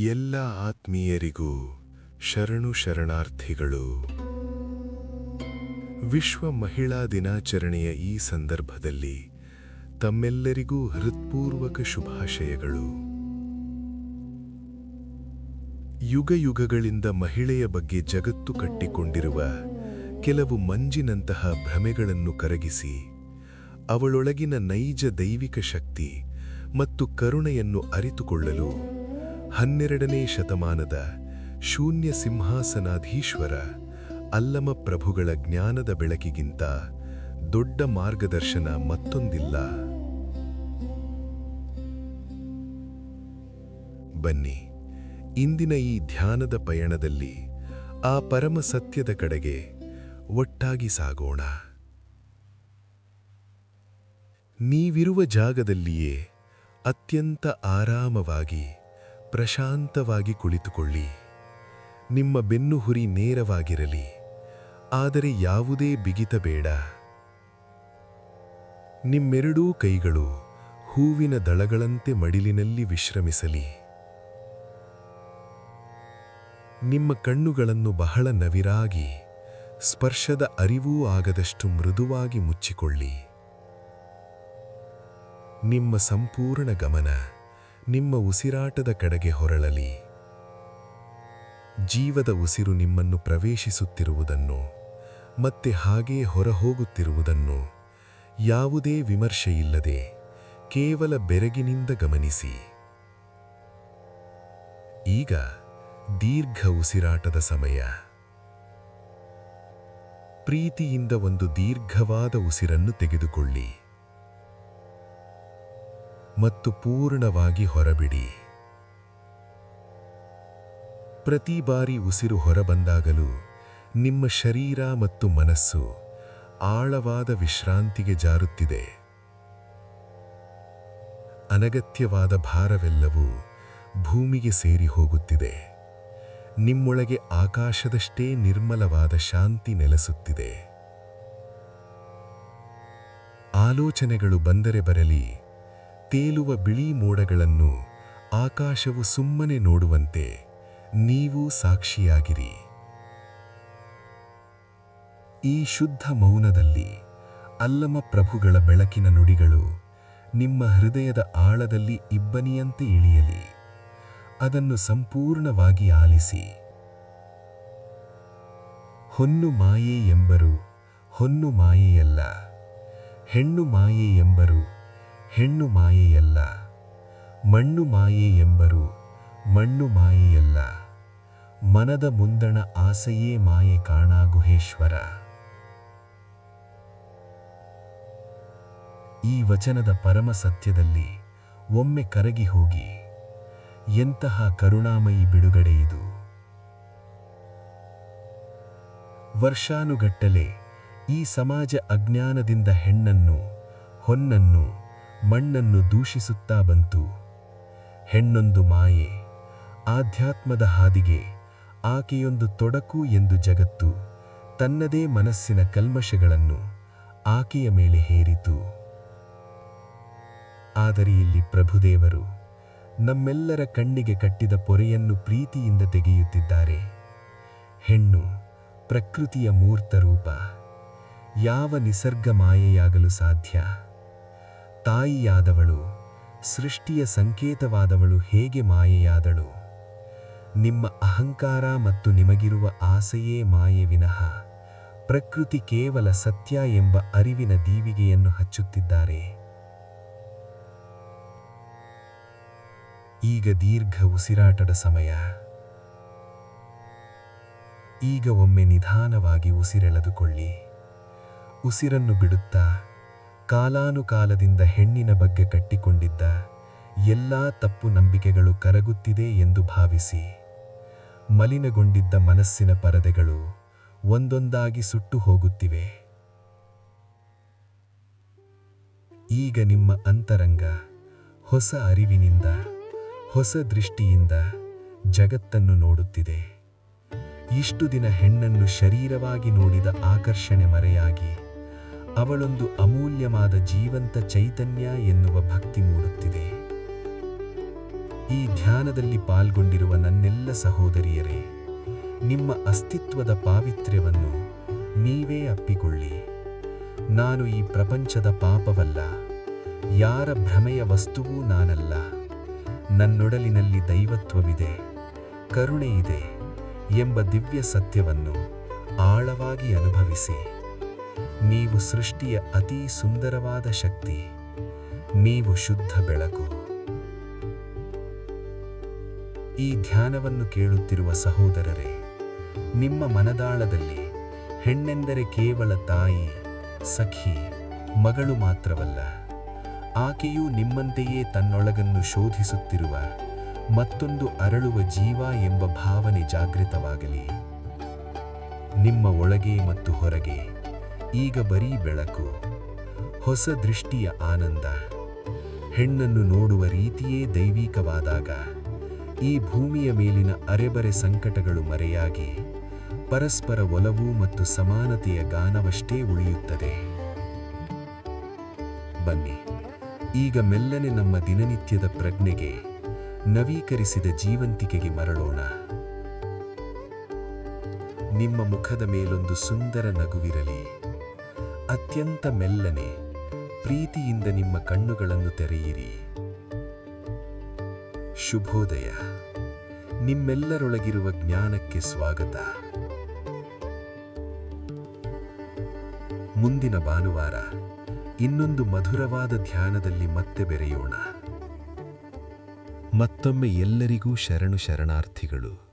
ಎಲ್ಲ ಆತ್ಮೀಯರಿಗೂ ಶರಣು ಶರಣಾರ್ಥಿಗಳು. ವಿಶ್ವ ಮಹಿಳಾ ದಿನಾಚರಣೆಯ ಈ ಸಂದರ್ಭದಲ್ಲಿ ತಮ್ಮೆಲ್ಲರಿಗೂ ಹೃತ್ಪೂರ್ವಕ ಶುಭಾಶಯಗಳು. ಯುಗಯುಗಗಳಿಂದ ಮಹಿಳೆಯ ಬಗ್ಗೆ ಜಗತ್ತು ಕಟ್ಟಿಕೊಂಡಿರುವ ಕೆಲವು ಮಂಜಿನಂತಹ ಭ್ರಮೆಗಳನ್ನು ಕರಗಿಸಿ ಅವಳೊಳಗಿನ ನೈಜ ದೈವಿಕ ಶಕ್ತಿ ಮತ್ತು ಕರುಣೆಯನ್ನು ಅರಿತುಕೊಳ್ಳಲು 12ನೇ ಶತಮಾನದ ಶೂನ್ಯ ಸಿಂಹಾಸನಾಧೀಶ್ವರ ಅಲ್ಲಮ ಪ್ರಭುಗಳ ಜ್ಞಾನದ ಬೆಳಕಿಗಿಂತ ದೊಡ್ಡ ಮಾರ್ಗದರ್ಶನ ಮತ್ತೊಂದಿಲ್ಲ. ಬನ್ನಿ, ಇಂದಿನ ಈ ಧ್ಯಾನದ ಪಯಣದಲ್ಲಿ ಆ ಪರಮ ಸತ್ಯದ ಕಡೆಗೆ ಒಟ್ಟಾಗಿ ಸಾಗೋಣ. ನೀವಿರುವ ಜಾಗದಲ್ಲಿಯೇ ಅತ್ಯಂತ ಆರಾಮವಾಗಿ ಪ್ರಶಾಂತವಾಗಿ ಕುಳಿತುಕೊಳ್ಳಿ. ನಿಮ್ಮ ಬೆನ್ನುಹುರಿ ನೇರವಾಗಿರಲಿ, ಆದರೆ ಯಾವುದೇ ಬಿಗಿತ ಬೇಡ. ನಿಮ್ಮೆರಡೂ ಕೈಗಳು ಹೂವಿನ ದಳಗಳಂತೆ ಮಡಿಲಿನಲ್ಲಿ ವಿಶ್ರಮಿಸಲಿ. ನಿಮ್ಮ ಕಣ್ಣುಗಳನ್ನು ಬಹಳ ನವಿರಾಗಿ, ಸ್ಪರ್ಶದ ಅರಿವೂ ಆಗದಷ್ಟು ಮೃದುವಾಗಿ ಮುಚ್ಚಿಕೊಳ್ಳಿ. ನಿಮ್ಮ ಸಂಪೂರ್ಣ ಗಮನ ನಿಮ್ಮ ಉಸಿರಾಟದ ಕಡೆಗೆ ಹೊರಳಲಿ. ಜೀವದ ಉಸಿರು ನಿಮ್ಮನ್ನು ಪ್ರವೇಶಿಸುತ್ತಿರುವುದನ್ನು ಮತ್ತೆ ಹಾಗೇ ಹೊರಹೋಗುತ್ತಿರುವುದನ್ನು ಯಾವುದೇ ವಿಮರ್ಶೆಯಿಲ್ಲದೆ ಕೇವಲ ಬೆರಗಿನಿಂದ ಗಮನಿಸಿ. ಈಗ ದೀರ್ಘ ಉಸಿರಾಟದ ಸಮಯ. ಪ್ರೀತಿಯಿಂದ ಒಂದು ದೀರ್ಘವಾದ ಉಸಿರನ್ನು ತೆಗೆದುಕೊಳ್ಳಿ ಮತ್ತು ಪೂರ್ಣವಾಗಿ ಹೊರಬಿಡಿ. ಪ್ರತಿ ಬಾರಿ ಉಸಿರು ಹೊರಬಂದಾಗಲೂ ನಿಮ್ಮ ಶರೀರ ಮತ್ತು ಮನಸ್ಸು ಆಳವಾದ ವಿಶ್ರಾಂತಿಗೆ ಜಾರುತ್ತಿದೆ. ಅನಗತ್ಯವಾದ ಭಾರವೆಲ್ಲವೂ ಭೂಮಿಗೆ ಸೇರಿ ಹೋಗುತ್ತಿದೆ. ನಿಮ್ಮೊಳಗೆ ಆಕಾಶದಷ್ಟೇ ನಿರ್ಮಲವಾದ ಶಾಂತಿ ನೆಲೆಸುತ್ತಿದೆ. ಆಲೋಚನೆಗಳು ಬಂದರೆ ಬರಲಿ, ತೇಲುವ ಬಿಳಿ ಮೋಡಗಳನ್ನು ಆಕಾಶವು ಸುಮ್ಮನೆ ನೋಡುವಂತೆ ನೀವು ಸಾಕ್ಷಿಯಾಗಿರಿ. ಈ ಶುದ್ಧ ಮೌನದಲ್ಲಿ ಅಲ್ಲಮ ಪ್ರಭುಗಳ ಬೆಳಕಿನ ನುಡಿಗಳು ನಿಮ್ಮ ಹೃದಯದ ಆಳದಲ್ಲಿ ಇಬ್ಬನಿಯಂತೆ ಇಳಿಯಲಿ. ಅದನ್ನು ಸಂಪೂರ್ಣವಾಗಿ ಆಲಿಸಿ. ಹೊನ್ನು ಮಾಯೆ ಎಂಬರು ಹೊನ್ನು ಮಾಯೆಯಲ್ಲ, ಹೆಣ್ಣು ಮಾಯೆ ಎಂಬರು ಹೆಣ್ಣು ಮಾಯೆಯಲ್ಲ, ಮಣ್ಣು ಮಾಯೆ ಎಂಬರು ಮಣ್ಣು ಮಾಯೆಯಲ್ಲ, ಮನದ ಮುಂದಣ ಆಸೆಯೇ ಮಾಯೆ ಕಾಣ ಗುಹೇಶ್ವರ. ಈ ವಚನದ ಪರಮ ಸತ್ಯದಲ್ಲಿ ಒಮ್ಮೆ ಕರಗಿ ಹೋಗಿ. ಎಂತಹ ಕರುಣಾಮಯಿ ಬಿಡುಗಡೆ ಇದು! ವರ್ಷಾನುಗಟ್ಟಲೆ ಈ ಸಮಾಜ ಅಜ್ಞಾನದಿಂದ ಹೆಣ್ಣನ್ನು, ಹೊನ್ನನ್ನು, ಮಣ್ಣನ್ನು ದೂಷಿಸುತ್ತಾ ಬಂತು. ಹೆಣ್ಣೊಂದು ಮಾಯೆ, ಆಧ್ಯಾತ್ಮದ ಹಾದಿಗೆ ಆಕೆಯೊಂದು ತೊಡಕು ಎಂದು ಜಗತ್ತು ತನ್ನದೇ ಮನಸ್ಸಿನ ಕಲ್ಮಶಗಳನ್ನು ಆಕೆಯ ಮೇಲೆ ಹೇರಿತು. ಆದರೆ ಇಲ್ಲಿ ಪ್ರಭುದೇವರು ನಮ್ಮೆಲ್ಲರ ಕಣ್ಣಿಗೆ ಕಟ್ಟಿದ ಪೊರೆಯನ್ನು ಪ್ರೀತಿಯಿಂದ ತೆಗೆಯುತ್ತಿದ್ದಾರೆ. ಹೆಣ್ಣು ಪ್ರಕೃತಿಯ ಮೂರ್ತ ರೂಪ. ಯಾವ ನಿಸರ್ಗ ಮಾಯೆಯಾಗಲು ಸಾಧ್ಯ? ತಾಯಿಯಾದವಳು, ಸೃಷ್ಟಿಯ ಸಂಕೇತವಾದವಳು ಹೇಗೆ ಮಾಯೆಯಾದಳು? ನಿಮ್ಮ ಅಹಂಕಾರ ಮತ್ತು ನಿಮಗಿರುವ ಆಸೆಯೇ ಮಾಯೆ ವಿನಃ ಪ್ರಕೃತಿ ಕೇವಲ ಸತ್ಯ ಎಂಬ ಅರಿವಿನ ದೀವಿಗೆಯನ್ನು ಹಚ್ಚುತ್ತಿದ್ದಾರೆ. ಈಗ ದೀರ್ಘ ಉಸಿರಾಟದ ಸಮಯ. ಈಗ ಒಮ್ಮೆ ನಿಧಾನವಾಗಿ ಉಸಿರೆಳೆದುಕೊಳ್ಳಿ. ಉಸಿರನ್ನು ಬಿಡುತ್ತಾ ಕಾಲಾನುಕಾಲದಿಂದ ಹೆಣ್ಣಿನ ಬಗ್ಗೆ ಕಟ್ಟಿಕೊಂಡಿದ್ದ ಎಲ್ಲಾ ತಪ್ಪು ನಂಬಿಕೆಗಳು ಕರಗುತ್ತಿದೆ ಎಂದು ಭಾವಿಸಿ. ಮಲಿನಗೊಂಡಿದ್ದ ಮನಸ್ಸಿನ ಪರದೆಗಳು ಒಂದೊಂದಾಗಿ ಸುಟ್ಟು ಹೋಗುತ್ತಿವೆ. ಈಗ ನಿಮ್ಮ ಅಂತರಂಗ ಹೊಸ ಅರಿವಿನಿಂದ, ಹೊಸ ದೃಷ್ಟಿಯಿಂದ ಜಗತ್ತನ್ನು ನೋಡುತ್ತಿದೆ. ಇಷ್ಟು ದಿನ ಹೆಣ್ಣನ್ನು ಶರೀರವಾಗಿ ನೋಡಿದ ಆಕರ್ಷಣೆ ಮರೆಯಾಗಿ ಅವಳೊಂದು ಅಮೂಲ್ಯವಾದ ಜೀವಂತ ಚೈತನ್ಯ ಎನ್ನುವ ಭಕ್ತಿ ಮೂಡುತ್ತಿದೆ. ಈ ಧ್ಯಾನದಲ್ಲಿ ಪಾಲ್ಗೊಂಡಿರುವ ನನ್ನೆಲ್ಲ ಸಹೋದರಿಯರೇ, ನಿಮ್ಮ ಅಸ್ತಿತ್ವದ ಪಾವಿತ್ರ್ಯವನ್ನು ನೀವೇ ಅಪ್ಪಿಕೊಳ್ಳಿ. ನಾನು ಈ ಪ್ರಪಂಚದ ಪಾಪವಲ್ಲ, ಯಾರ ಭ್ರಮೆಯ ವಸ್ತುವೂ ನಾನಲ್ಲ. ನನ್ನೊಡಲಿನಲ್ಲಿ ದೈವತ್ವವಿದೆ, ಕರುಣೆ ಇದೆ ಎಂಬ ದಿವ್ಯ ಸತ್ಯವನ್ನು ಆಳವಾಗಿ ಅನುಭವಿಸಿ. ನೀವು ಸೃಷ್ಟಿಯ ಅತೀ ಸುಂದರವಾದ ಶಕ್ತಿ, ನೀವು ಶುದ್ಧ ಬೆಳಕು. ಈ ಧ್ಯಾನವನ್ನು ಕೇಳುತ್ತಿರುವ ಸಹೋದರರೇ, ನಿಮ್ಮ ಮನದಾಳದಲ್ಲಿ ಹೆಣ್ಣೆಂದರೆ ಕೇವಲ ತಾಯಿ, ಸಖಿ, ಮಗಳು ಮಾತ್ರವಲ್ಲ. ಆಕೆಯೂ ನಿಮ್ಮಂತೆಯೇ ತನ್ನೊಳಗನ್ನು ಶೋಧಿಸುತ್ತಿರುವ ಮತ್ತೊಂದು ಅರಳುವ ಜೀವ ಎಂಬ ಭಾವನೆ ಜಾಗೃತವಾಗಲಿ. ನಿಮ್ಮ ಒಳಗೆ ಮತ್ತು ಹೊರಗೆ ಈಗ ಬರೀ ಬೆಳಕು, ಹೊಸ ದೃಷ್ಟಿಯ ಆನಂದ. ಹೆಣ್ಣನ್ನು ನೋಡುವ ರೀತಿಯೇ ದೈವಿಕವಾದಾಗ ಈ ಭೂಮಿಯ ಮೇಲಿನ ಅರೆಬರೆ ಸಂಕಟಗಳು ಮರೆಯಾಗಿ ಪರಸ್ಪರ ಒಲವು ಮತ್ತು ಸಮಾನತೆಯ ಗಾನವಷ್ಟೇ ಉಳಿಯುತ್ತದೆ. ಬನ್ನಿ, ಈಗ ಮೆಲ್ಲನೆ ನಮ್ಮ ದಿನನಿತ್ಯದ ಪ್ರಜ್ಞೆಗೆ, ನವೀಕರಿಸಿದ ಜೀವಂತಿಕೆಗೆ ಮರಳೋಣ. ನಿಮ್ಮ ಮುಖದ ಮೇಲೊಂದು ಸುಂದರ ನಗುವಿರಲಿ. ಅತ್ಯಂತ ಮೆಲ್ಲನೆ, ಪ್ರೀತಿಯಿಂದ ನಿಮ್ಮ ಕಣ್ಣುಗಳನ್ನು ತೆರೆಯಿರಿ. ಶುಭೋದಯ. ನಿಮ್ಮೆಲ್ಲರೊಳಗಿರುವ ಜ್ಞಾನಕ್ಕೆ ಸ್ವಾಗತ. ಮುಂದಿನ ಭಾನುವಾರ ಇನ್ನೊಂದು ಮಧುರವಾದ ಧ್ಯಾನದಲ್ಲಿ ಮತ್ತೆ ಬೆರೆಯೋಣ. ಮತ್ತೊಮ್ಮೆ ಎಲ್ಲರಿಗೂ ಶರಣು ಶರಣಾರ್ಥಿಗಳು.